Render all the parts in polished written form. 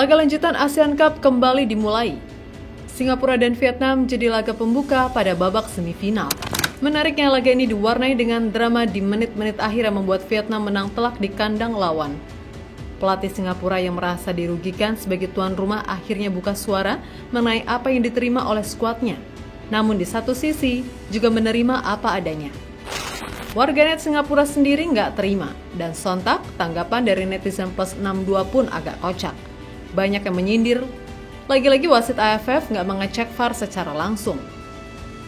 Laga lanjutan ASEAN Cup kembali dimulai. Singapura dan Vietnam jadi laga pembuka pada babak semifinal. Menariknya, laga ini diwarnai dengan drama di menit-menit akhir yang membuat Vietnam menang telak di kandang lawan. Pelatih Singapura yang merasa dirugikan sebagai tuan rumah akhirnya buka suara mengenai apa yang diterima oleh skuadnya. Namun di satu sisi juga menerima apa adanya. Warganet Singapura sendiri nggak terima, dan sontak tanggapan dari netizen plus 62 pun agak kocak. Banyak yang menyindir, lagi-lagi wasit AFF nggak mengecek VAR secara langsung.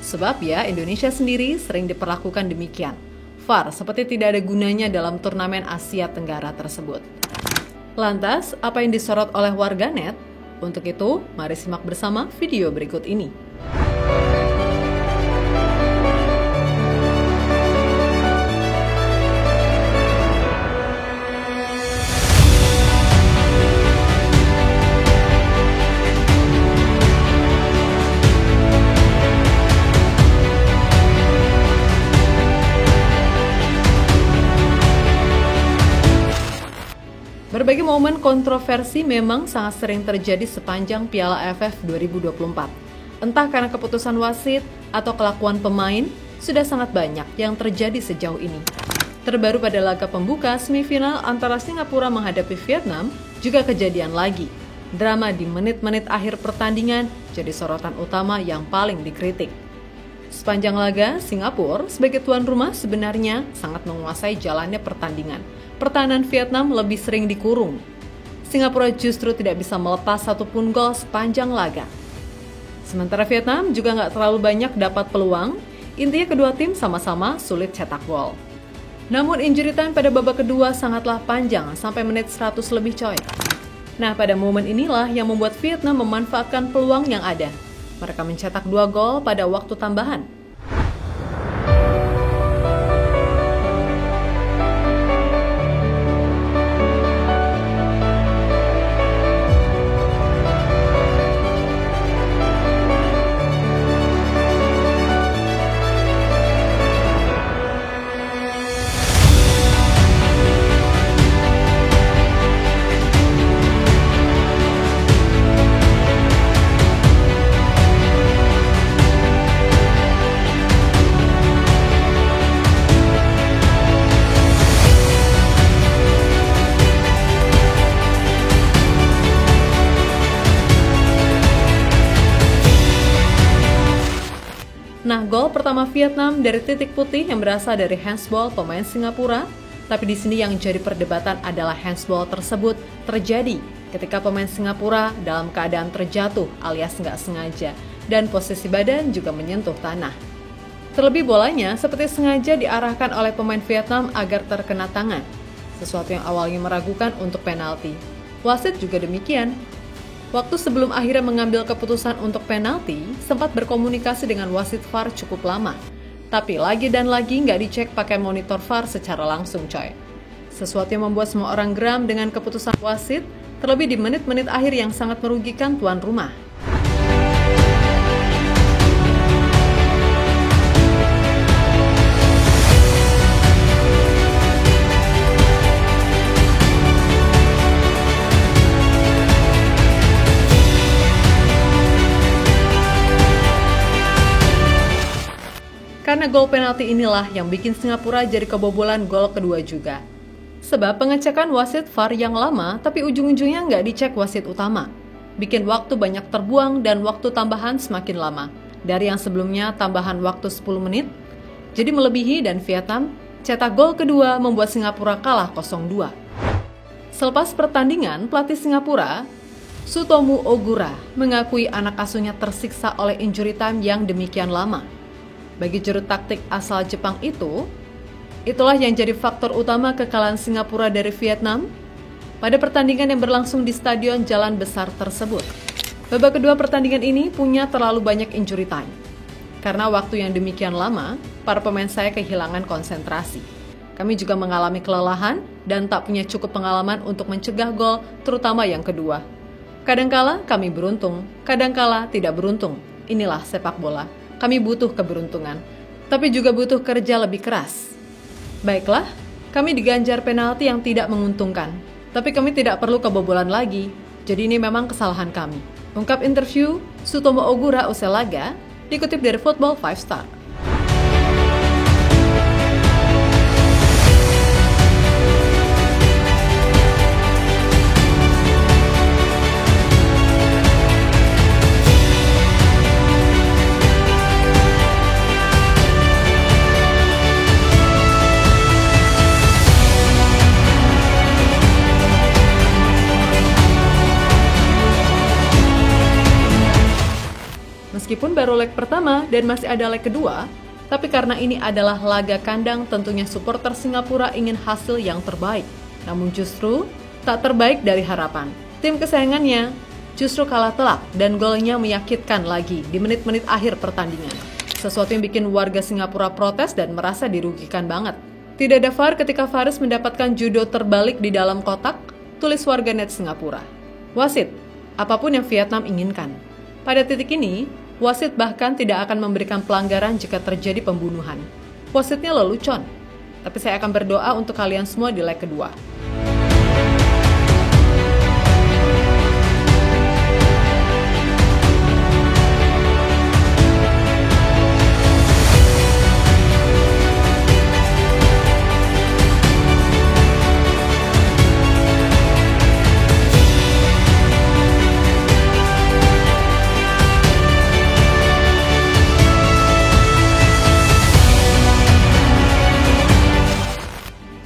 Sebab ya, Indonesia sendiri sering diperlakukan demikian. VAR seperti tidak ada gunanya dalam turnamen Asia Tenggara tersebut. Lantas, apa yang disorot oleh warganet? Untuk itu, mari simak bersama video berikut ini. Berbagai momen kontroversi memang sangat sering terjadi sepanjang Piala AFF 2024. Entah karena keputusan wasit atau kelakuan pemain, sudah sangat banyak yang terjadi sejauh ini. Terbaru pada laga pembuka semifinal antara Singapura menghadapi Vietnam juga kejadian lagi. Drama di menit-menit akhir pertandingan jadi sorotan utama yang paling dikritik. Sepanjang laga, Singapura sebagai tuan rumah sebenarnya sangat menguasai jalannya pertandingan. Pertahanan Vietnam lebih sering dikurung. Singapura justru tidak bisa melepas satupun gol sepanjang laga. Sementara Vietnam juga nggak terlalu banyak dapat peluang, intinya kedua tim sama-sama sulit cetak gol. Namun injury time pada babak kedua sangatlah panjang, sampai menit 100 lebih coy. Nah, pada momen inilah yang membuat Vietnam memanfaatkan peluang yang ada. Mereka mencetak 2 gol pada waktu tambahan. Nah, gol pertama Vietnam dari titik putih yang berasal dari handsball pemain Singapura, tapi di sini yang jadi perdebatan adalah handsball tersebut terjadi ketika pemain Singapura dalam keadaan terjatuh alias nggak sengaja, dan posisi badan juga menyentuh tanah. Terlebih bolanya seperti sengaja diarahkan oleh pemain Vietnam agar terkena tangan, sesuatu yang awalnya meragukan untuk penalti. Wasit juga demikian. Waktu sebelum akhirnya mengambil keputusan untuk penalti, sempat berkomunikasi dengan wasit VAR cukup lama. Tapi lagi dan lagi nggak dicek pakai monitor VAR secara langsung coy. Sesuatu yang membuat semua orang geram dengan keputusan wasit, terlebih di menit-menit akhir yang sangat merugikan tuan rumah. Karena gol penalti inilah yang bikin Singapura jadi kebobolan gol kedua juga. Sebab pengecekan wasit VAR yang lama tapi ujung-ujungnya nggak dicek wasit utama. Bikin waktu banyak terbuang dan waktu tambahan semakin lama. Dari yang sebelumnya tambahan waktu 10 menit, jadi melebihi dan Vietnam cetak gol kedua membuat Singapura kalah 0-2. Selepas pertandingan, pelatih Singapura, Sutomu Ogura, mengakui anak asuhnya tersiksa oleh injury time yang demikian lama. Bagi juru taktik asal Jepang itu, itulah yang jadi faktor utama kekalahan Singapura dari Vietnam pada pertandingan yang berlangsung di Stadion Jalan Besar tersebut. Babak kedua pertandingan ini punya terlalu banyak injury time. Karena waktu yang demikian lama, para pemain saya kehilangan konsentrasi. Kami juga mengalami kelelahan dan tak punya cukup pengalaman untuk mencegah gol, terutama yang kedua. Kadangkala kami beruntung, kadangkala tidak beruntung. Inilah sepak bola. Kami butuh keberuntungan, tapi juga butuh kerja lebih keras. Baiklah, kami diganjar penalti yang tidak menguntungkan, tapi kami tidak perlu kebobolan lagi. Jadi ini memang kesalahan kami. Ungkap interview Sutomo Ogura usai laga, dikutip dari Football 5 Star. Meskipun baru leg pertama dan masih ada leg kedua, tapi karena ini adalah laga kandang, tentunya supporter Singapura ingin hasil yang terbaik. Namun justru tak terbaik dari harapan. Tim kesayangannya justru kalah telak dan golnya menyakitkan lagi di menit-menit akhir pertandingan. Sesuatu yang bikin warga Singapura protes dan merasa dirugikan banget. Tidak ada VAR ketika Faris mendapatkan judo terbalik di dalam kotak, tulis warganet Singapura. Wasit, apapun yang Vietnam inginkan. Pada titik ini, wasit bahkan tidak akan memberikan pelanggaran jika terjadi pembunuhan. Wasitnya lelucon. Tapi saya akan berdoa untuk kalian semua di leg kedua.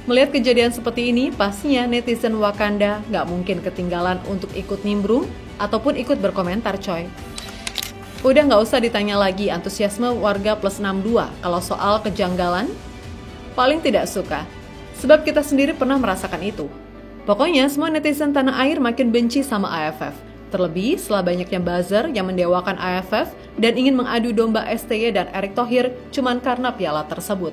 Melihat kejadian seperti ini, pastinya netizen Wakanda nggak mungkin ketinggalan untuk ikut nimbrung ataupun ikut berkomentar coy. Udah nggak usah ditanya lagi antusiasme warga plus 62 kalau soal kejanggalan, paling tidak suka. Sebab kita sendiri pernah merasakan itu. Pokoknya semua netizen tanah air makin benci sama AFF. Terlebih setelah banyaknya buzzer yang mendewakan AFF dan ingin mengadu domba STY dan Erick Thohir cuman karena piala tersebut.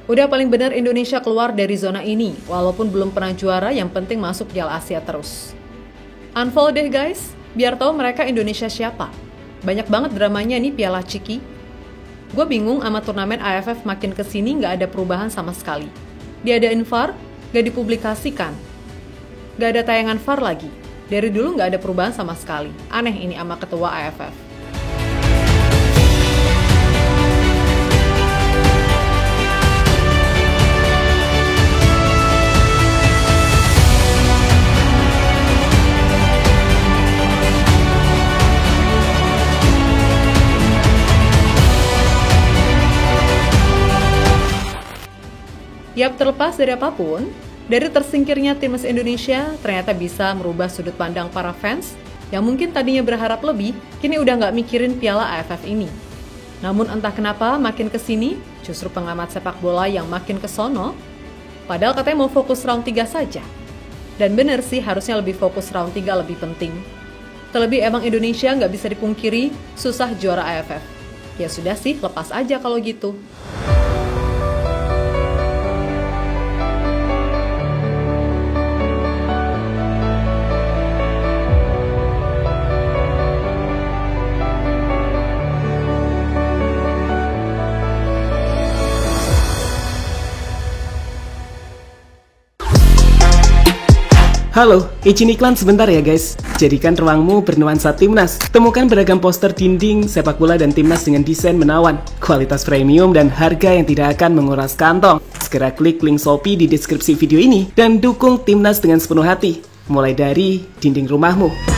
Udah paling benar Indonesia keluar dari zona ini, walaupun belum pernah juara, yang penting masuk Piala Asia terus. Unfollow deh guys, biar tahu mereka Indonesia siapa. Banyak banget dramanya nih Piala Ciki. Gue bingung sama turnamen AFF makin kesini nggak ada perubahan sama sekali. Diadain VAR, nggak dipublikasikan. Nggak ada tayangan VAR lagi. Dari dulu nggak ada perubahan sama sekali. Aneh ini sama ketua AFF. Yap, terlepas dari apapun, dari tersingkirnya timnas Indonesia ternyata bisa merubah sudut pandang para fans yang mungkin tadinya berharap lebih, kini udah nggak mikirin piala AFF ini. Namun entah kenapa makin kesini, justru pengamat sepak bola yang makin kesono, padahal katanya mau fokus round 3 saja. Dan bener sih, harusnya lebih fokus round 3 lebih penting. Terlebih emang Indonesia nggak bisa dipungkiri susah juara AFF. Ya sudah sih, lepas aja kalau gitu. Halo, izin iklan sebentar ya guys. Jadikan ruangmu bernuansa timnas. Temukan beragam poster dinding, sepak bola dan timnas dengan desain menawan, kualitas premium dan harga yang tidak akan menguras kantong. Segera klik link Shopee di deskripsi video ini dan dukung timnas dengan sepenuh hati. Mulai dari dinding rumahmu.